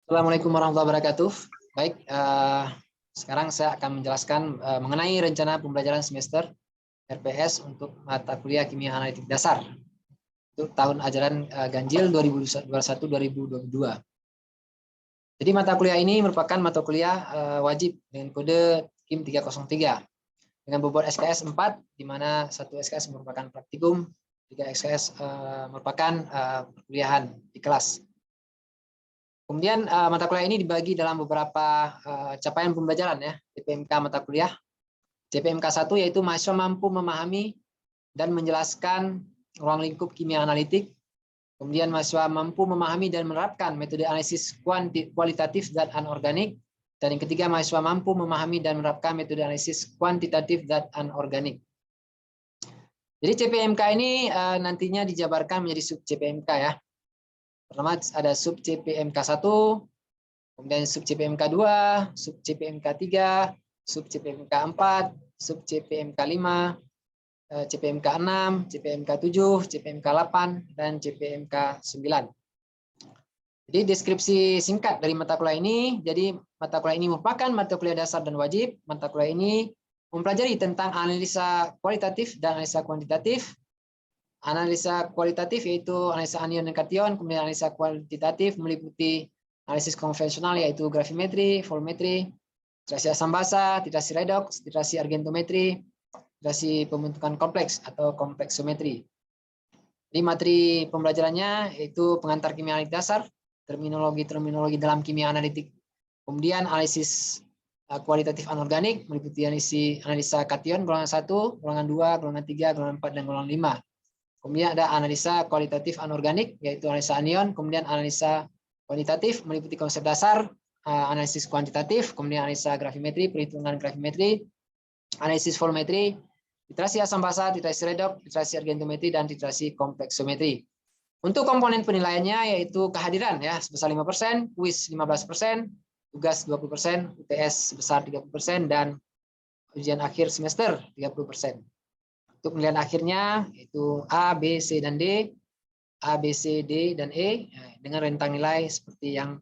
Assalamualaikum warahmatullahi wabarakatuh. Baik, sekarang saya akan menjelaskan mengenai rencana pembelajaran semester RPS untuk mata kuliah Kimia Analitik Dasar untuk tahun ajaran ganjil 2021-2022. Jadi mata kuliah ini merupakan mata kuliah wajib dengan kode KIM 303 dengan bobot SKS 4, di mana 1 SKS merupakan praktikum, 3 SKS merupakan perkuliahan di kelas. Kemudian mata kuliah ini dibagi dalam beberapa capaian pembelajaran ya, CPMK mata kuliah. CPMK 1 yaitu mahasiswa mampu memahami dan menjelaskan ruang lingkup kimia analitik. Kemudian mahasiswa mampu memahami dan menerapkan metode analisis kualitatif zat anorganik. Dan yang ketiga, mahasiswa mampu memahami dan menerapkan metode analisis kuantitatif zat anorganik. Jadi CPMK ini nantinya dijabarkan menjadi sub CPMK ya. Pertama ada sub CPMK 1, kemudian sub CPMK 2, sub CPMK 3, sub CPMK 4, sub CPMK 5, CPMK 6, CPMK 7, CPMK 8, dan CPMK 9. Jadi deskripsi singkat dari mata kuliah ini, jadi mata kuliah ini merupakan mata kuliah dasar dan wajib. Mata kuliah ini mempelajari tentang analisa kualitatif dan analisa kuantitatif. Analisa kualitatif yaitu analisa anion dan kation, kemudian analisa kuantitatif meliputi analisis konvensional yaitu gravimetri, volumetri, titrasi asam basa, titrasi redoks, titrasi argentometri, titrasi pembentukan kompleks atau kompleksometri. Di materi pembelajarannya yaitu pengantar kimia analitik dasar, terminologi dalam kimia analitik, kemudian analisis kualitatif anorganik meliputi analisa kation golongan 1, golongan 2, golongan 3, golongan 4, dan golongan 5. Kemudian ada analisa kualitatif anorganik, yaitu analisa anion, kemudian analisa kuantitatif meliputi konsep dasar, analisis kuantitatif, kemudian analisa gravimetri, perhitungan gravimetri, analisis volumetri, titrasi asam basa, titrasi redoks, titrasi argentometri, dan titrasi kompleksometri. Untuk komponen penilaiannya yaitu kehadiran ya sebesar 5%, kuis 15%, tugas 20%, UTS sebesar 30%, dan ujian akhir semester 30%. Untuk penilaian akhirnya itu A, B, C, dan D, A, B, C, D, dan E dengan rentang nilai seperti yang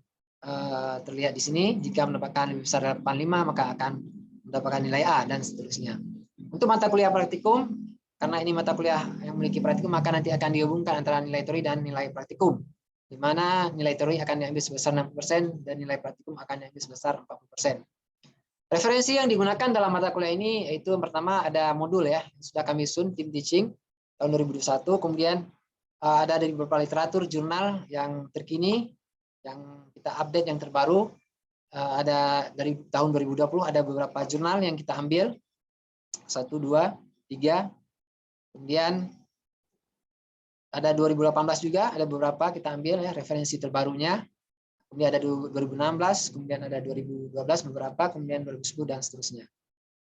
terlihat di sini. Jika mendapatkan lebih besar dari 85 maka akan mendapatkan nilai A dan seterusnya. Untuk mata kuliah praktikum, karena ini mata kuliah yang memiliki praktikum, maka nanti akan digabungkan antara nilai teori dan nilai praktikum, di mana nilai teori akan diambil sebesar 60% dan nilai praktikum akan diambil sebesar 40%. Referensi yang digunakan dalam mata kuliah ini yaitu yang pertama ada modul ya, sudah kami sun tim teaching tahun 2021, kemudian ada dari beberapa literatur jurnal yang terkini yang kita update yang terbaru, ada dari tahun 2020 ada beberapa jurnal yang kita ambil 1, 2, 3, kemudian ada 2018 juga ada beberapa kita ambil ya referensi terbarunya. Kemudian ada 2016, kemudian ada 2012 beberapa, kemudian 2010 dan seterusnya.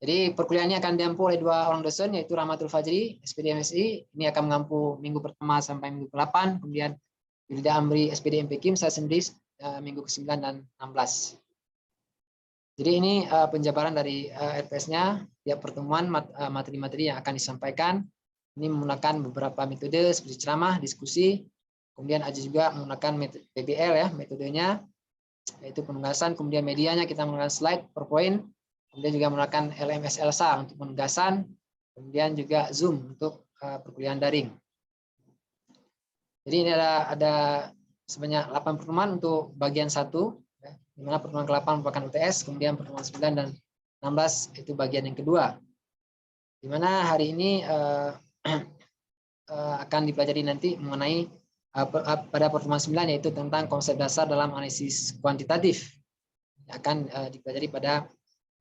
Jadi perkuliahannya akan diampu oleh 2 orang dosen yaitu Rahmatul Fajri, SPD MSI, ini akan mengampu minggu pertama sampai minggu ke-8, kemudian Yulida Amri, SPD MP Kim, saya sendiri minggu ke-9 dan 16. Jadi ini penjabaran dari RPS-nya, tiap pertemuan materi-materi yang akan disampaikan. Ini menggunakan beberapa metode seperti ceramah, diskusi, kemudian ada juga menggunakan metode PBL ya, metodenya yaitu penugasan, kemudian medianya kita menggunakan slide, PowerPoint, kemudian juga menggunakan LMS Elsa untuk penugasan, kemudian juga Zoom untuk perkuliahan daring. Jadi ini ada sebanyak 8 pertemuan untuk bagian 1, ya, di mana pertemuan ke-8 merupakan UTS, kemudian pertemuan 9 dan 16 itu bagian yang kedua. Di mana hari ini akan dipelajari nanti mengenai pada pertemuan 9 yaitu tentang konsep dasar dalam analisis kuantitatif yang akan dipelajari pada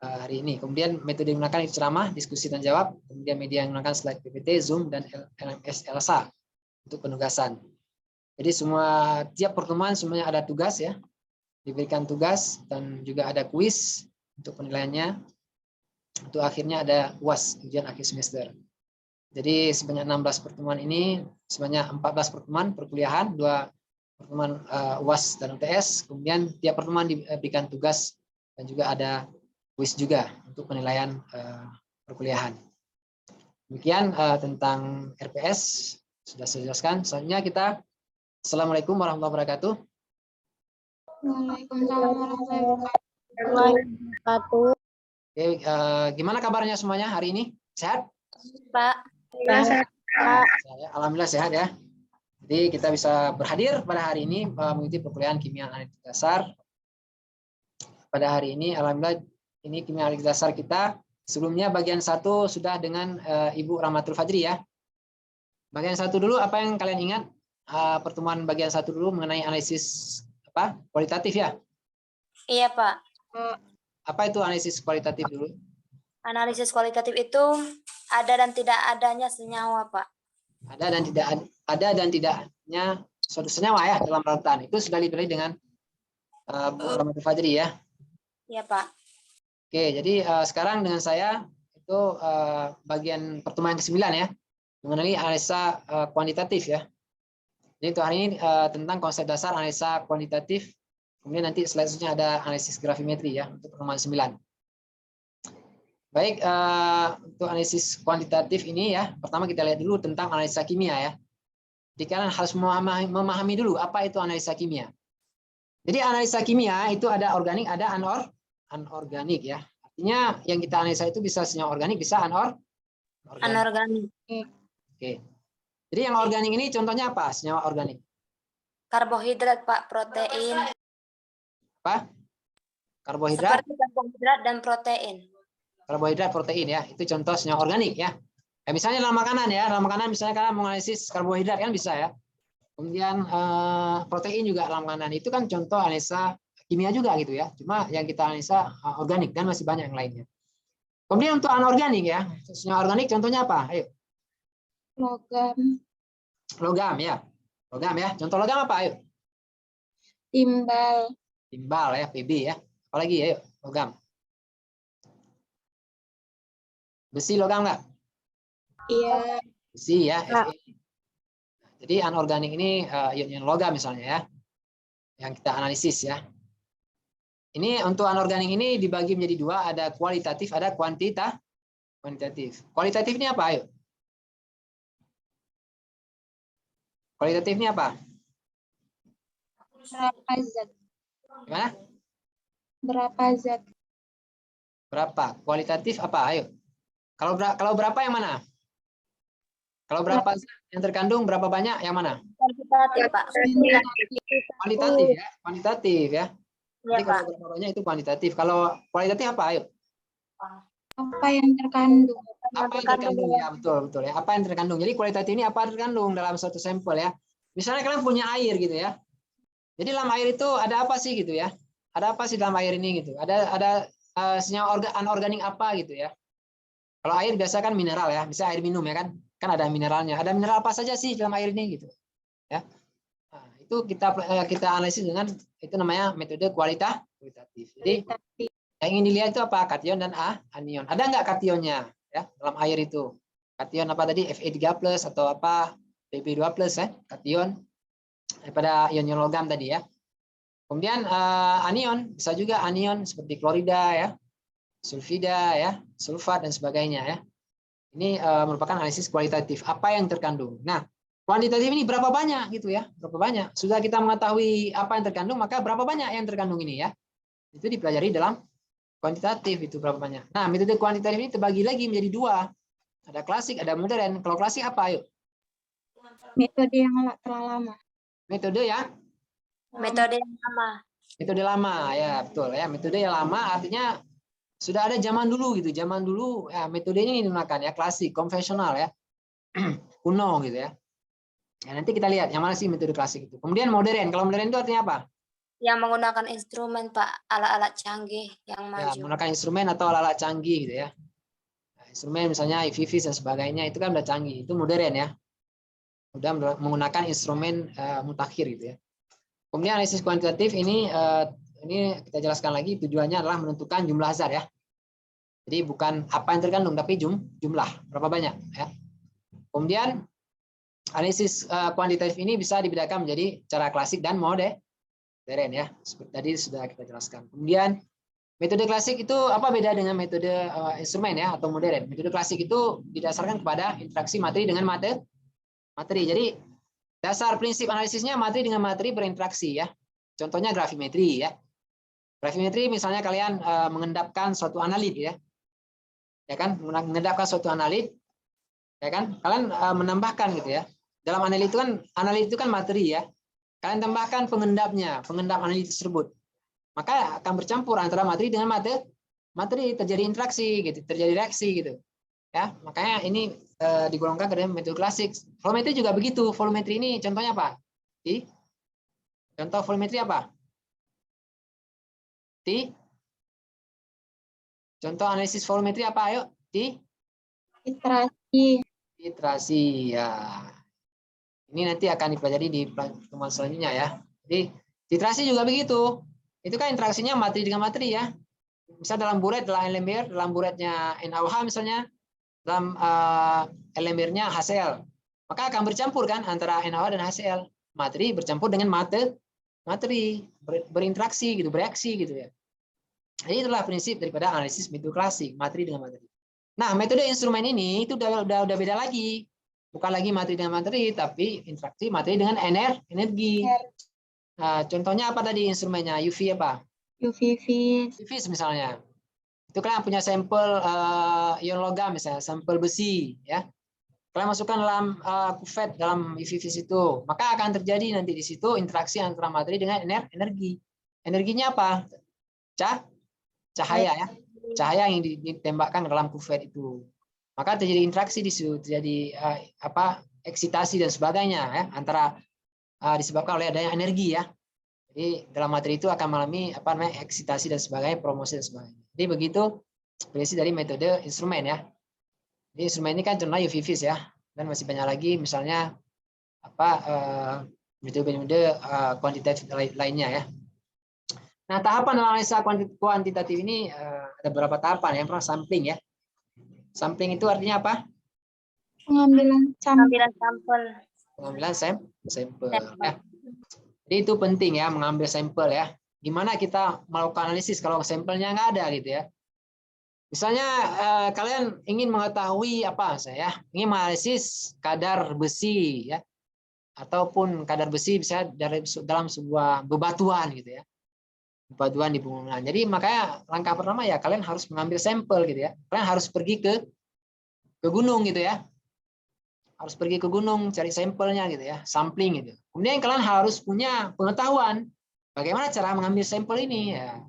hari ini. Kemudian metode yang digunakan itu ceramah, diskusi dan jawab, kemudian media yang menggunakan slide PPT, Zoom, dan LMS Elsa untuk penugasan. Jadi tiap pertemuan semuanya ada tugas ya, diberikan tugas dan juga ada kuis untuk penilaiannya. Untuk akhirnya ada UAS, ujian akhir semester. Jadi sebanyak 16 pertemuan ini, sebanyak 14 pertemuan perkuliahan, 2 pertemuan UAS dan UTS, kemudian tiap pertemuan diberikan tugas dan juga ada kuis juga untuk penilaian perkuliahan. Demikian tentang RPS sudah saya jelaskan. Selanjutnya kita Assalamualaikum warahmatullahi wabarakatuh. Waalaikumsalam warahmatullahi wabarakatuh. Oke, gimana kabarnya semuanya hari ini? Sehat? Pak. Sehat, Pak. Alhamdulillah sehat ya. Jadi kita bisa berhadir pada hari ini mengikuti perkuliahan kimia analitik dasar. Pada hari ini, alhamdulillah ini kimia analitik dasar kita. Sebelumnya bagian 1 sudah dengan Ibu Rahmatul Fajri ya. Bagian 1 dulu, apa yang kalian ingat? Pertemuan bagian 1 dulu mengenai analisis kualitatif ya? Iya, Pak. Apa itu analisis kualitatif dulu? Analisis kualitatif itu ada dan tidak adanya senyawa, Pak. Ada dan tidaknya suatu senyawa ya dalam lautan. Itu sudah dipilih dengan Bu Rahmatul Fajri ya. Iya, Pak. Oke, jadi sekarang dengan saya itu bagian pertemuan ke-9 ya, mengenai analisa kuantitatif ya. Jadi untuk hari ini tentang konsep dasar analisa kuantitatif. Kemudian nanti selanjutnya ada analisis grafimetri ya untuk pertemuan 9. Baik, untuk analisis kuantitatif ini ya, pertama kita lihat dulu tentang analisa kimia ya. Jadi kalian harus memahami dulu apa itu analisa kimia. Jadi analisa kimia itu ada organik, ada anorganik ya. Artinya yang kita analisa itu bisa senyawa organik, bisa Anorganik. Oke. Jadi yang organik ini contohnya apa? Senyawa organik. Karbohidrat, Pak, protein. Apa? Karbohidrat. Seperti karbohidrat dan protein. Karbohidrat, protein ya. Itu contoh senyawa organik ya. Misalnya dalam makanan ya, dalam makanan misalnya kalian menganalisis karbohidrat kan bisa ya. Kemudian protein juga dalam makanan itu kan contoh analisa kimia juga gitu ya. Cuma yang kita analisa organik dan masih banyak yang lainnya. Kemudian untuk anorganik ya, senyawa organik contohnya apa? Ayo. Logam. Logam ya. Logam ya. Contoh logam apa? Ayo. Timbal. Timbal ya, Pb ya. Apalagi ayo, logam. Besi logam nggak? Iya. Besi ya, Fe. Jadi anorganik ini ion logam misalnya ya, yang kita analisis ya. Ini untuk anorganik ini dibagi menjadi 2, ada kualitatif, ada kuantitatif. Kualitatif ini apa? Ayo. Kualitatif ini apa? Berapa zat? Gimana? Berapa zat? Berapa? Kualitatif apa? Ayo. Kalau berapa yang mana? Kalau berapa yang terkandung, berapa banyak yang mana? Kuantitatif, Pak. Kualitatif ya, kuantitatif ya. Iya, Jadi Pak. kalau berapa banyak itu kuantitatif. Kalau kualitatif apa? Ayo. Apa yang terkandung? Apa yang terkandung ya, betul ya. Apa yang terkandung? Jadi kualitatif ini apa yang terkandung dalam suatu sampel ya. Misalnya kalian punya air gitu ya. Jadi dalam air itu ada apa sih gitu ya? Ada apa sih dalam air ini gitu? Ada senyawa anorganik apa gitu ya? Kalau air biasa kan mineral ya, bisa air minum ya kan? Kan ada mineralnya. Ada mineral apa saja sih dalam air ini gitu? Ya. Nah, itu kita analisis dengan itu namanya metode kualitatif. Jadi yang ingin dilihat itu apa? Kation dan anion. Ada nggak kationnya ya dalam air itu? Kation apa tadi? Fe3+ atau apa? Pb2+ ya, kation daripada ion logam tadi ya. Kemudian anion, bisa juga anion seperti klorida ya, sulfida ya, sulfat dan sebagainya ya. Ini merupakan analisis kualitatif. Apa yang terkandung? Nah, kuantitatif ini berapa banyak gitu ya? Berapa banyak? Sudah kita mengetahui apa yang terkandung, maka berapa banyak yang terkandung ini ya? Itu dipelajari dalam kuantitatif itu berapa banyak. Nah, metode kuantitatif ini terbagi lagi menjadi 2. Ada klasik, ada modern. Kalau klasik apa? Ayo. Metode yang telah lama. Metode ya? Metode yang lama. Metode lama ya, betul ya. Metode yang lama artinya sudah ada zaman dulu gitu. Zaman dulu ya metodenya ini digunakan ya, klasik, konvensional ya. Kuno gitu ya. Ya, nanti kita lihat yang mana sih metode klasik itu. Kemudian modern. Kalau modern itu artinya apa? Yang menggunakan instrumen, Pak, alat-alat canggih yang maju. Ya, menggunakan instrumen atau alat-alat canggih gitu ya. Nah, instrumen misalnya IVV dan sebagainya itu kan udah canggih. Itu modern ya. Udah menggunakan instrumen mutakhir gitu ya. Kemudian analisis kuantitatif ini kita jelaskan lagi, tujuannya adalah menentukan jumlah zat ya. Jadi bukan apa yang terkandung tapi jumlah berapa banyak ya. Kemudian analisis kuantitatif ini bisa dibedakan menjadi cara klasik dan modern ya. Seperti tadi sudah kita jelaskan. Kemudian metode klasik itu apa beda dengan metode instrumen ya atau modern? Metode klasik itu didasarkan kepada interaksi materi dengan materi. Jadi dasar prinsip analisisnya materi dengan materi berinteraksi ya. Contohnya gravimetri ya. Gravimetri misalnya kalian mengendapkan suatu analit ya. Ya kan? Mengendapkan suatu analit ya kan? Kalian menambahkan gitu ya. Dalam analit itu kan materi ya. Kalian tambahkan pengendap analit tersebut. Maka akan bercampur antara materi dengan materi, terjadi interaksi gitu, terjadi reaksi gitu. Ya, makanya ini digolongkan ke dalam metode klasik. Volumetri juga begitu. Volumetri ini contohnya apa? Contoh volumetri apa? Contoh analisis volumetri apa? Ayo, Titrasi. titrasi ya. Ini nanti akan dipelajari di pertemuan selanjutnya ya. Jadi titrasi juga begitu. Itu kan interaksinya materi dengan materi ya. Misal dalam buret, dalam buretnya NaOH misalnya, dalam elemennya HCl. Maka akan bercampur kan antara NaOH dan HCl. Materi bercampur dengan materi, berinteraksi gitu, bereaksi gitu ya. Jadi itulah prinsip daripada analisis metode klasik, materi dengan materi. Nah, metode instrumen ini itu udah beda lagi. Bukan lagi materi dengan materi, tapi interaksi materi dengan energi. Nah, contohnya apa tadi instrumennya? UV apa? UV-vis. UV misalnya. Itu kalian punya sampel ion logam misalnya, sampel besi ya. Kalian masukkan dalam kuvet dalam UV-vis itu, maka akan terjadi nanti di situ interaksi antara materi dengan energi. Energinya apa? Cahaya ya. Cahaya yang ditembakkan ke dalam kuvet itu. Maka terjadi interaksi di situ, terjadi eksitasi dan sebagainya ya, antara disebabkan oleh adanya energi ya. Jadi dalam materi itu akan mengalami eksitasi dan sebagainya, promosi dan sebagainya. Jadi begitu prinsip dari metode instrumen ya. Jadi instrumen ini kan contohnya UV-vis ya, dan masih banyak lagi misalnya metode-metode kuantitatif lainnya ya. Nah, tahapan analisa kuantitatif ini ada beberapa tahapan. Yang pertama sampling ya. Sampling itu artinya apa? Pengambilan sampel. Pengambilan sampel ya. Jadi itu penting ya, mengambil sampel ya. Gimana kita melakukan analisis kalau sampelnya nggak ada gitu ya. Misalnya kalian ingin mengetahui ingin menganalisis kadar besi ya, ataupun kadar besi bisa dalam sebuah bebatuan gitu ya. Bebatuan di pegunungan. Jadi makanya langkah pertama ya kalian harus mengambil sampel gitu ya. Kalian harus pergi ke gunung gitu ya. Harus pergi ke gunung cari sampelnya gitu ya, sampling gitu. Kemudian kalian harus punya pengetahuan bagaimana cara mengambil sampel ini ya.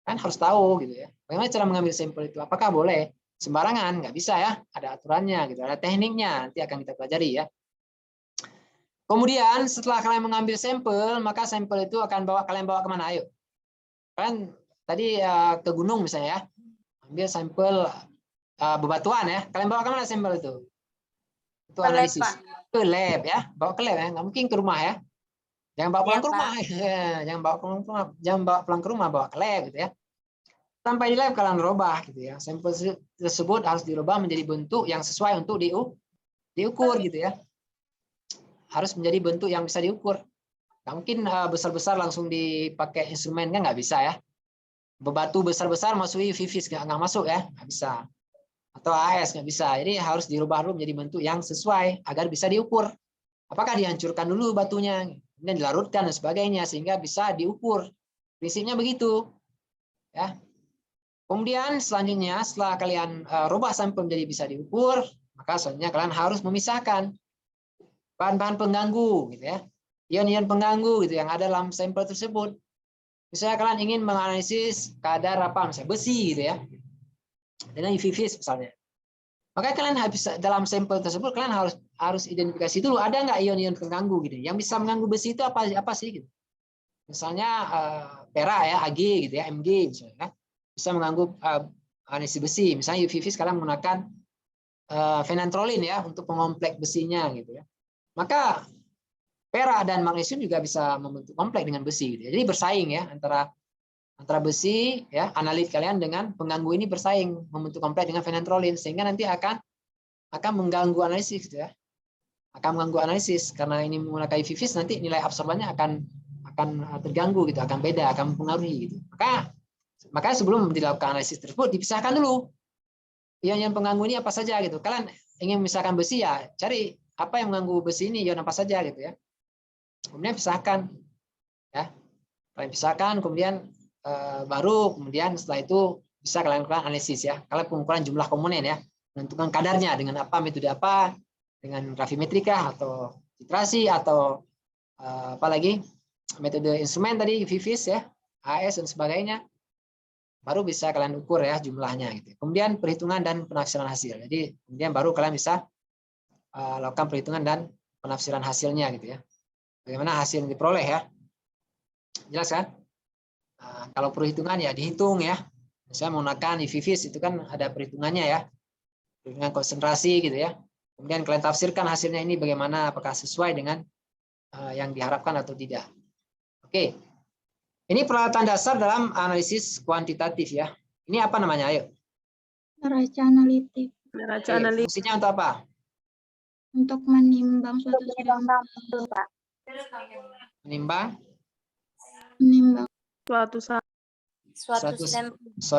Kan harus tahu gitu ya. Bagaimana cara mengambil sampel itu? Apakah boleh sembarangan? Nggak bisa ya. Ada aturannya gitu, ada tekniknya. Nanti akan kita pelajari ya. Kemudian setelah kalian mengambil sampel, maka sampel itu akan kalian bawa kemana? Ayo. Kalian tadi ke gunung misalnya ya, ambil sampel bebatuan ya. Kalian bawa kemana sampel itu? Itu analisis. Ke lab ya, bawa ke lab ya. Nggak mungkin ke rumah ya. Jangan bawa pulang ke rumah. Jangan bawa pulang ke rumah. Jangan bawa pulang ke rumah, bawa ke lab gitu ya. Sampai di lab kalian rubah gitu ya. Sampel tersebut harus dirubah menjadi bentuk yang sesuai untuk diukur gitu ya. Harus menjadi bentuk yang bisa diukur. Nggak mungkin besar-besar langsung dipakai instrumen kan nggak bisa ya. Bebatu besar-besar masuk UV-vis nggak masuk ya, nggak bisa. Atau AS nggak bisa. Jadi harus dirubah dulu menjadi bentuk yang sesuai agar bisa diukur. Apakah dihancurkan dulu batunya, kemudian dilarutkan dan sebagainya sehingga bisa diukur. Prinsipnya begitu. Ya. Kemudian selanjutnya setelah kalian rubah sampel menjadi bisa diukur, maka selanjutnya kalian harus memisahkan bahan-bahan pengganggu gitu ya. Ion-ion pengganggu gitu yang ada dalam sampel tersebut. Misalnya kalian ingin menganalisis kadar misalnya besi gitu ya. Dengan UV-vis misalnya. Maka kalian dalam sampel tersebut kalian harus identifikasi dulu ada nggak ion-ion pengganggu gitu. Yang bisa mengganggu besi itu apa sih gitu. Misalnya perak ya, Ag gitu ya, Mg misalnya. Bisa mengganggu analisis besi. Misalnya UV-vis kalian menggunakan fenantrolin ya untuk pengompleks besinya gitu ya. Maka perak dan magnesium juga bisa membentuk kompleks dengan besi gitu ya. Jadi bersaing ya antara besi ya, analit kalian dengan pengganggu ini bersaing membentuk kompleks dengan fenantrolin sehingga nanti akan mengganggu analisis gitu ya. Akan mengganggu analisis karena ini menggunakan UV-vis nanti nilai absorbannya akan terganggu gitu, akan beda, akan mempengaruhi gitu. Maka sebelum dilakukan analisis tersebut dipisahkan dulu ion-ion pengganggu ini apa saja gitu. Kalian ingin memisahkan besi ya, cari apa yang mengganggu besi ini, ion apa saja gitu ya. Kemudian pisahkan ya. Kalian pisahkan, kemudian baru kemudian setelah itu bisa kalian lakukan analisis ya. Kalian pengukuran jumlah komponen ya, menentukan kadarnya dengan apa, metode apa, dengan gravimetrika atau titrasi atau apa lagi, metode instrumen tadi, VIVIS ya, AS dan sebagainya. Baru bisa kalian ukur ya jumlahnya gitu. Kemudian perhitungan dan penafsiran hasil. Jadi kemudian baru kalian bisa lakukan perhitungan dan penafsiran hasilnya gitu ya. Bagaimana hasil yang diperoleh ya. Jelas kan? Kalau perhitungan ya dihitung ya. Misalnya menggunakan VIVIS itu kan ada perhitungannya ya. Perhitungan konsentrasi gitu ya. Kemudian kalian tafsirkan hasilnya ini bagaimana, apakah sesuai dengan yang diharapkan atau tidak. Oke. Ini peralatan dasar dalam analisis kuantitatif ya. Ini apa namanya? Ayo. Neraca analitik. Neraca analitik. Fungsinya untuk apa? Untuk menimbang suatu sampel. Menimbang Menimbang Suatu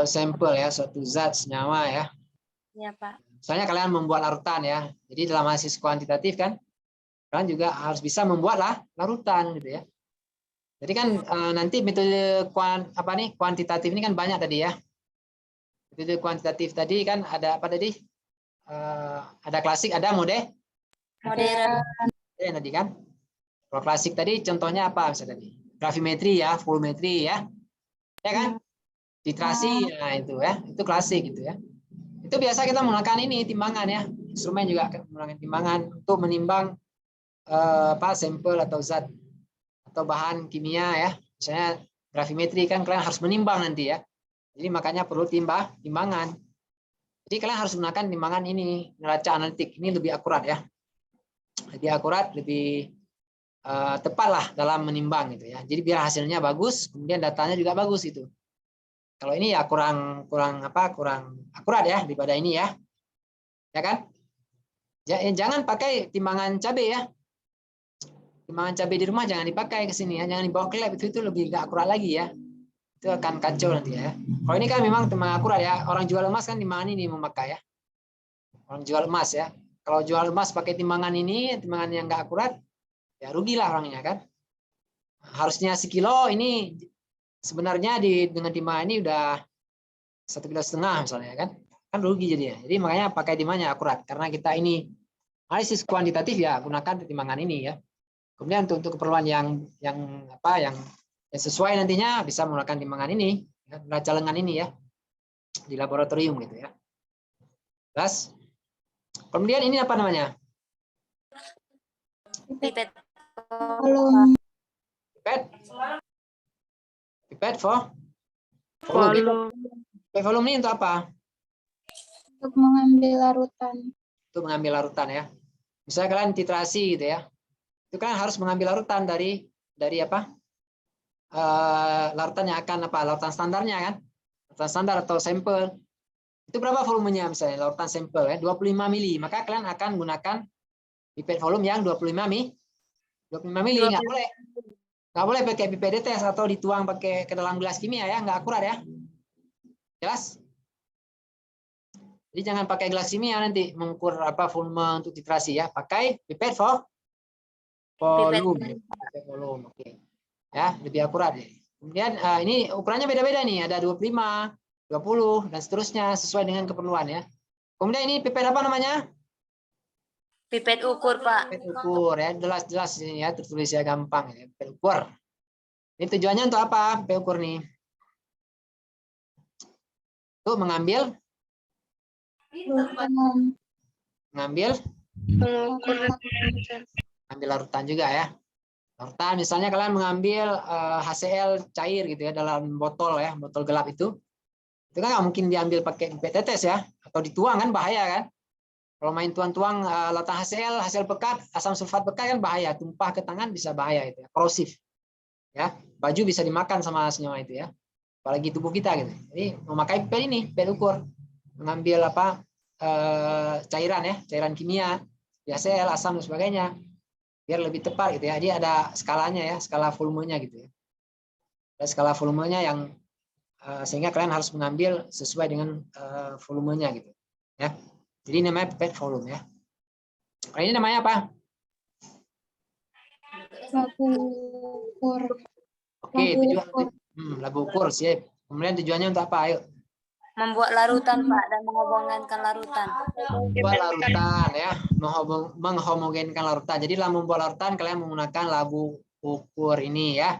sampel ya, suatu zat senyawa ya. ya, Pak. Misalnya kalian membuat larutan ya. Jadi dalam analisis kuantitatif kan, kalian juga harus bisa membuat larutan gitu ya. Jadi kan nanti metode kuantitatif ini kan banyak tadi ya. Metode kuantitatif tadi kan ada apa tadi? Ada klasik, ada modern tadi kan. Kalau klasik tadi contohnya apa misalnya tadi? Gravimetri ya, volumetri ya. Ya kan? Titrasi ya itu ya. Itu klasik gitu ya. Itu biasa kita menggunakan ini timbangan ya. Instrumen juga menggunakan timbangan untuk menimbang sampel atau zat atau bahan kimia ya. Misalnya gravimetri kan kalian harus menimbang nanti ya. Jadi makanya perlu timbangan. Jadi kalian harus menggunakan timbangan ini, neraca analitik. Ini lebih akurat ya. Lebih akurat, lebih tepat lah dalam menimbang gitu ya. Jadi biar hasilnya bagus, kemudian datanya juga bagus itu. Kalau ini ya kurang akurat ya daripada ini ya. Ya kan? Jangan pakai timbangan cabai ya. Timbangan cabai di rumah jangan dipakai ke sini ya, jangan dibawa ke lab, itu lebih nggak akurat lagi ya. Itu akan kacau nanti ya. Kalau ini kan memang timbangan akurat ya. Orang jual emas kan timbangan ini memakai ya. Orang jual emas ya. Kalau jual emas pakai timbangan ini, timbangan yang nggak akurat, ya rugilah orangnya kan. Harusnya sekilo, ini sebenarnya dengan timbangan ini udah 1,5 kilo misalnya kan. Kan rugi jadinya. Jadi makanya pakai timbangannya akurat. Karena kita ini analisis kuantitatif ya gunakan timbangan ini ya. Kemudian untuk keperluan yang sesuai nantinya bisa menggunakan timbangan ini, neraca lengan ini ya di laboratorium gitu ya. Jelas? Kemudian ini apa namanya? Pipet. Pipet for volume. volume ini untuk apa? Untuk mengambil larutan. Untuk mengambil larutan ya. Misalnya kalian titrasi gitu ya. Itu kan harus mengambil larutan dari apa? Larutan yang akan apa? Larutan standarnya kan? Larutan standar atau sampel. Itu berapa volumenya misalnya larutan sampel ya? 25 mili. Maka kalian akan gunakan pipet volume yang 25 mili. 25 mili nggak boleh. Nggak boleh pakai pipet detes atau dituang pakai ke dalam gelas kimia ya, nggak akurat ya. Jelas? Jadi jangan pakai gelas kimia nanti mengukur volume untuk titrasi ya. Pakai pipet volume. Oke. Ya, lebih akurat ya. Kemudian ini ukurannya beda-beda nih, ada 25, 20 dan seterusnya sesuai dengan keperluan ya. Kemudian ini pipet apa namanya? Pipet ukur, Pak. Pipet ukur ya, jelas-jelas ini ya, tertulis ya gampang ya, pipet ukur. Ini tujuannya untuk apa? Pipet ukur nih. Untuk mengambil larutan juga ya. Larutan misalnya kalian mengambil HCl cair gitu ya dalam botol ya, botol gelap itu kan nggak mungkin diambil pakai pipet tetes ya, atau dituang kan bahaya kan. Kalau main tuang-tuang larutan HCl pekat, asam sulfat pekat kan bahaya, tumpah ke tangan bisa bahaya itu ya, korosif. Ya, baju bisa dimakan sama senyawa itu ya. Apalagi tubuh kita gitu. Jadi memakai pipet ini, pipet ukur, mengambil cairan ya, cairan kimia, HCl, asam dan sebagainya, biar lebih tepat gitu ya. Jadi ada skalanya ya, skala volumenya gitu ya. Ada skala volumenya yang sehingga kalian harus mengambil sesuai dengan volumenya gitu ya. Jadi namanya pipet volume ya. Ini namanya apa? Baku ukur. Oke, Oke, Labu tujuan ukur. labu ukur sih. Kemudian tujuannya untuk apa? Ayo. Membuat larutan, Pak, dan menghomogenkan larutan. Membuat larutan ya, menghomogenkan larutan. Jadi dalam membuat larutan kalian menggunakan labu ukur ini ya.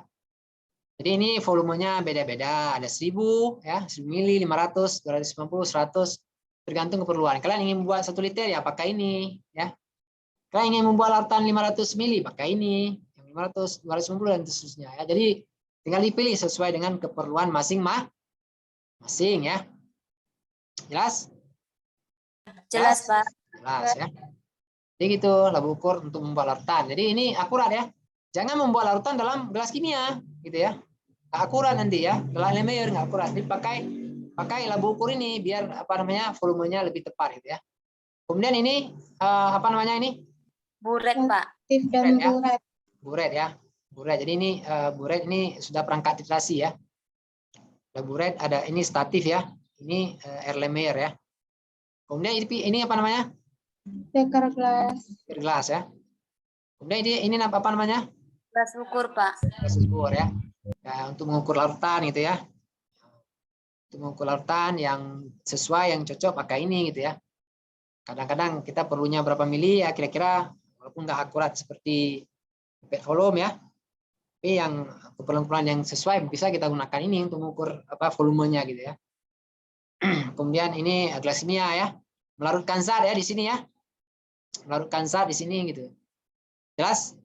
Jadi ini volumenya beda-beda, ada 1000 ya, 1000 mili, 500, 250, 100, tergantung keperluan. Kalian ingin membuat 1 liter ya pakai ini ya. Kalian ingin membuat larutan 500 mili pakai ini, yang 500, 250 dan seterusnya ya. Jadi tinggal dipilih sesuai dengan keperluan masing-masing ya. Jelas? Jelas, Pak. Jelas ya. Jadi gitu labu ukur untuk membuat larutan. Jadi ini akurat ya. Jangan membuat larutan dalam gelas kimia gitu ya. Nggak akurat nanti ya. Dalam Erlenmeyer nggak akurat. Jadi pakai labu ukur ini biar volumenya lebih tepat gitu ya. Kemudian ini apa namanya ini? Buret, Pak. Aktif dan Buret ya. buret. Buret ya. Buret. Jadi ini buret ini sudah perangkat titrasi ya. Ada buret, ada ini statif ya. Ini Erlenmeyer ya. Kemudian ini apa namanya? Beker gelas. Beker gelas ya. Kemudian ini apa namanya? Gelas ukur, Pak. Gelas ukur ya. Ya. Untuk mengukur larutan gitu ya. Untuk mengukur larutan yang sesuai, yang cocok pakai ini gitu ya. Kadang-kadang kita perlunya berapa mili ya kira-kira, walaupun nggak akurat seperti pipet volume ya. Tapi yang keperluan yang sesuai bisa kita gunakan ini untuk mengukur volumenya gitu ya. Kemudian ini gelas kimia ya, melarutkan zat ya di sini ya, melarutkan zat di sini gitu. Jelas?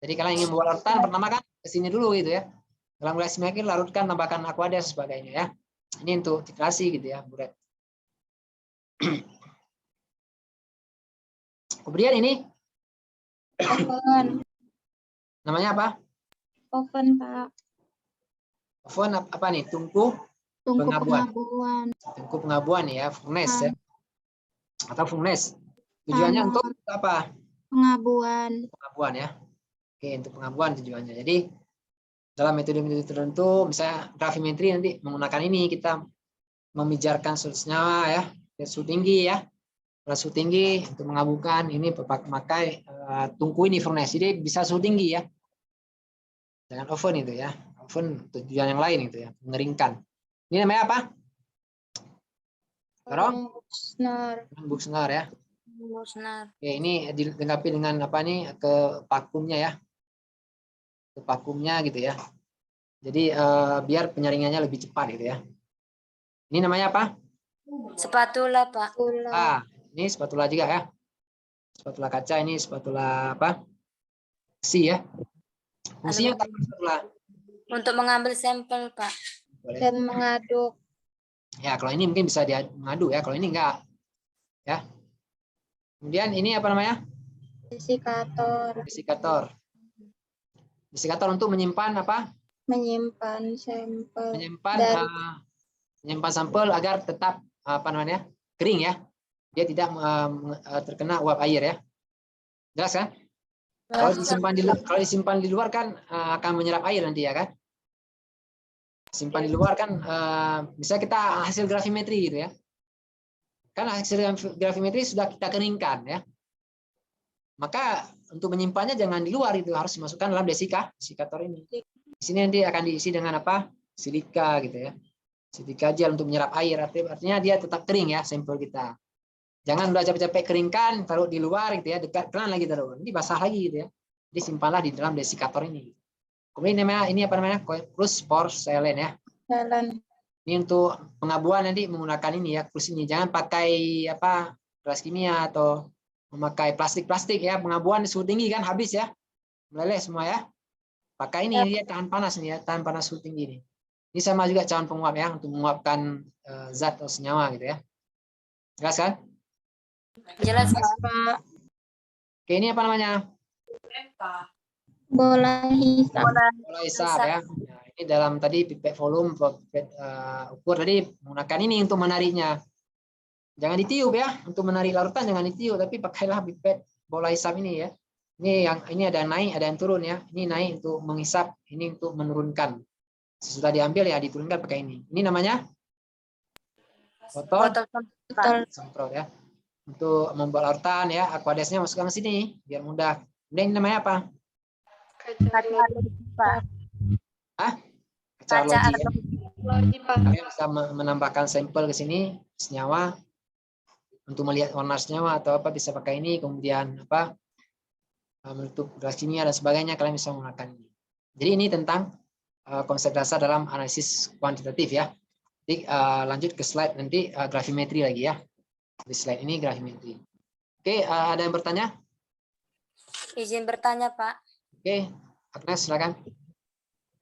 Jadi kalian ingin membuat larutan pertama kan ke sini dulu gitu ya. Dalam gelas kimia ini larutkan, tambahkan aqua dan sebagainya ya. Ini untuk titrasi gitu ya, buret. Kemudian ini Oven. namanya apa? Oven, Pak. Oven apa nih? Tungku Tungku pengabuan. pengabuan. Tungku pengabuan ya, furnace ya. Atau furnace. Tujuannya untuk apa? Pengabuan. Pengabuan ya. Oke, untuk pengabuan tujuannya. Jadi dalam metode-metode tertentu, misalnya gravimetri nanti menggunakan ini kita memijarkan senyawa ya, suhu tinggi ya. Suhu tinggi untuk mengabukan ini memakai tungku ini furnace. Jadi bisa suhu tinggi ya. Jangan oven itu ya. Oven tujuan yang lain itu ya, mengeringkan. Ini namanya apa? Buchner ya. Buchner. Oke, ini dilengkapi dengan apa nih ke vakumnya ya. Ke vakumnya gitu ya. Jadi biar penyaringannya lebih cepat gitu ya. Ini namanya apa? Spatula, Pak. Ini spatula juga ya. Spatula kaca, ini spatula apa? Besi ya. Fungsinya apa spatula? Untuk mengambil sampel, Pak. Boleh. Dan mengaduk. Ya, kalau ini mungkin bisa diaduk ya, kalau ini enggak. Ya. Kemudian ini apa namanya? Desikator. Desikator. Desikator untuk menyimpan apa? Menyimpan sampel. Menyimpan sampel agar tetap apa namanya? Kering ya. Dia tidak terkena uap air ya. Jelas kan? Kalau disimpan di luar kan akan menyerap air nanti ya kan? Simpan di luar kan misalnya kita hasil gravimetri gitu ya. Kan hasil gravimetri sudah kita keringkan ya. Maka untuk menyimpannya jangan di luar, itu harus dimasukkan dalam desikator ini. Di sini nanti akan diisi dengan apa? Silika gitu ya. Silika gel untuk menyerap air, artinya dia tetap kering ya sampel kita. Jangan udah capek-capek keringkan, taruh di luar gitu ya, dekatkan lagi taruh. Nanti basah lagi gitu ya. Jadi simpanlah di dalam desikator ini. Kemudian ini apa namanya? Krus porselen ya. Ini untuk pengabuan nanti menggunakan ini ya, krus ini. Jangan pakai apa? Gelas kimia atau memakai plastik ya. Pengabuan suhu tinggi kan habis ya. Meleleh semua ya. Pakai ini dia tahan panas nih ya, tahan panas suhu tinggi ini. Ini sama juga cawan penguap ya, untuk menguapkan zat atau senyawa gitu ya. Jelas kan? Jelas, Pak. Oke, ini apa namanya? Bola hisap. Bola hisap ya. Nah, ini dalam tadi pipet volume, pipet ukur tadi menggunakan ini untuk menariknya. Jangan ditiup ya, untuk menarik larutan jangan ditiup, tapi pakailah pipet bola hisap ini ya. Ini ada naik, ada yang turun ya. Ini naik untuk menghisap, ini untuk menurunkan. Sesudah diambil ya diturunkan pakai ini. Ini namanya botol semprot ya. Untuk membuat larutan ya, aquadesnya masukkan ke sini biar mudah. Kemudian ini namanya apa? Acara Baca logi ya. Logi, Pak. Kalian bisa menambahkan sampel ke sini senyawa untuk melihat warna senyawa atau apa bisa pakai ini, kemudian apa menutup gas kimia dan sebagainya, kalian bisa menggunakan ini. Jadi ini tentang konsep dasar dalam analisis kuantitatif ya. Jadi lanjut ke slide nanti grafimetri lagi ya. Di slide ini grafimetri. Oke, ada yang bertanya? Izin bertanya, Pak. Oke, Agnes silakan.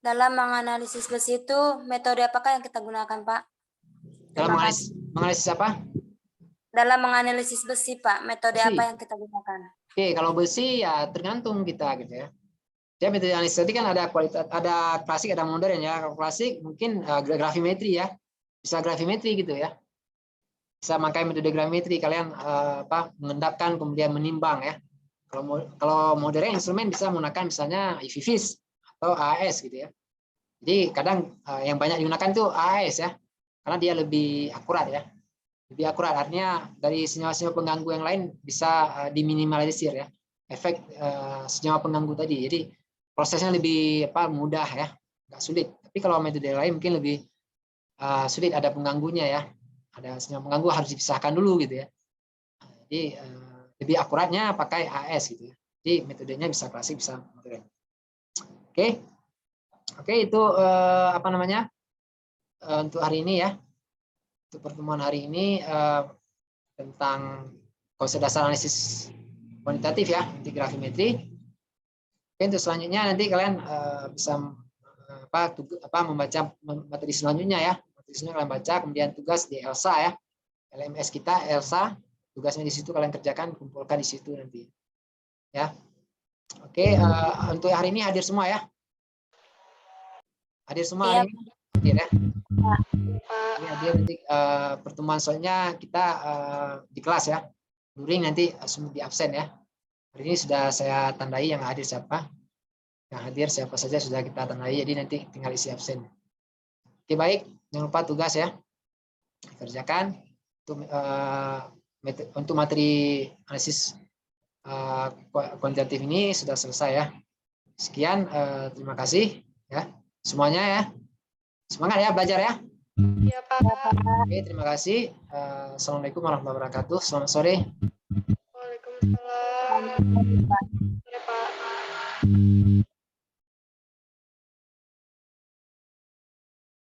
Dalam menganalisis besi itu, metode apakah yang kita gunakan, Pak? Dalam Terima kasih. menganalisis apa? Dalam menganalisis besi, Pak, metode Besi. apa yang kita gunakan? Oke, kalau besi ya tergantung kita gitu ya. Jadi metode analisis tadi kan ada kualitas, ada klasik, ada modern ya. Kalau klasik mungkin grafimetri ya, bisa grafimetri gitu ya. Bisa pakai metode grafimetri, kalian mengendapkan kemudian menimbang ya. Kalau modern instrumen bisa menggunakan misalnya IVFIS atau AAS gitu ya. Jadi kadang yang banyak digunakan itu AAS ya, karena dia lebih akurat ya. Lebih akurat artinya dari senyawa-senyawa pengganggu yang lain bisa diminimalisir ya, efek senyawa pengganggu tadi. Jadi prosesnya lebih mudah ya, nggak sulit. Tapi kalau metode lain mungkin lebih sulit, ada pengganggunya ya, ada senyawa pengganggu harus dipisahkan dulu gitu ya. Jadi lebih akuratnya pakai AS gitu ya. Jadi metodenya bisa klasik, bisa modern. Oke, itu untuk hari ini ya. Untuk pertemuan hari ini tentang konsep dasar analisis kuantitatif ya, di grafimetri. Oke, untuk selanjutnya nanti kalian bisa membaca materi selanjutnya ya. Materi selanjutnya kalian baca, kemudian tugas di ELSA ya. LMS kita ELSA, tugasnya di situ kalian kerjakan, kumpulkan di situ nanti. Ya. Oke, untuk hari ini hadir semua ya. Hadir semua hari ini. Hadir ya. Ini hadir nanti pertemuan selanjutnya kita di kelas ya. Luring nanti di absen ya. Hari ini sudah saya tandai yang hadir siapa. Yang hadir siapa saja sudah kita tandai, jadi nanti tinggal isi absen. Oke, baik, jangan lupa tugas ya. Kerjakan untuk materi analisis kuantitatif ini sudah selesai ya. Sekian, terima kasih ya semuanya ya. Semangat ya belajar ya. Iya, Pak. Oke, terima kasih. Assalamualaikum warahmatullahi wabarakatuh. Selamat sore. Waalaikumsalam.